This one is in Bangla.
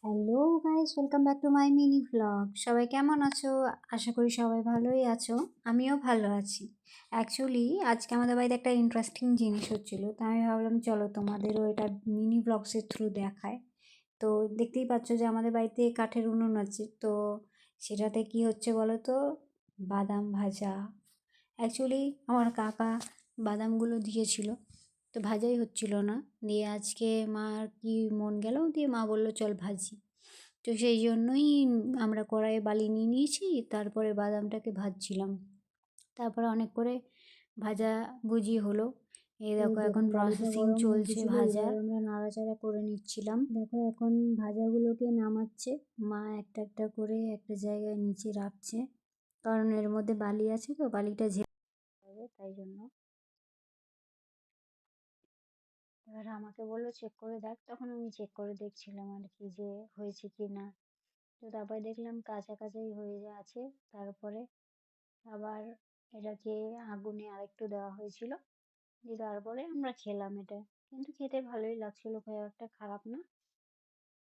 Hello guys, welcome back to my mini vlog. সবাই কেমন আছো? আশা করি সবাই ভালোই আছো। আমিও ভালো আছি। অ্যাকচুয়ালি আজকে আমাদের বাড়িতে একটা ইন্টারেস্টিং জিনিস হচ্ছিল, তো আমি ভাবলাম চলো তোমাদেরও এটা মিনি ভ্লগসের থ্রু দেখায়। তো দেখতেই পাচ্ছ যে আমাদের বাড়িতে কাঠের উনুন আছে, তো সেটাতে কি হচ্ছে বলো তো, বাদাম ভাজা। অ্যাকচুয়ালি আমার কাকা বাদামগুলো দিয়েছিল, তো ভাজাই হচ্ছিল না। দিয়ে আজকে মার কি মন গেল, দিয়ে মা বললো চল ভাজি। তো সেই জন্যই আমরা কড়াইয়ে বালি নিয়ে নিয়েছি, তারপরে বাদামটাকে ভাজছিলাম। তারপরে অনেক করে ভাজা ভুজি হলো। এই দেখো এখন প্রসেসিং চলছে ভাজার, আমরা নাড়াচাড়া করে নিচ্ছিলাম। দেখো এখন ভাজাগুলোকে নামাচ্ছে মা, একটা একটা করে একটা জায়গায় নিচে রাখছে, কারণ এর মধ্যে বালি আছে, তো বালিটা ঝেড়ে যাবে তাই জন্য। এবার আমাকে বললো চেক করে দেখ, তখন আমি চেক করে দেখছিলাম আর কি যে হয়েছে কি না। তো তারপরে দেখলাম কাঁচা কাঁচাই হয়ে আছে। তারপরে আবার এটাকে আগুনে আরেকটু দেওয়া হয়েছিল, দিয়ে তারপরে আমরা খেলাম এটা। কিন্তু খেতে ভালোই লাগছিল, খুব একটা খারাপ না।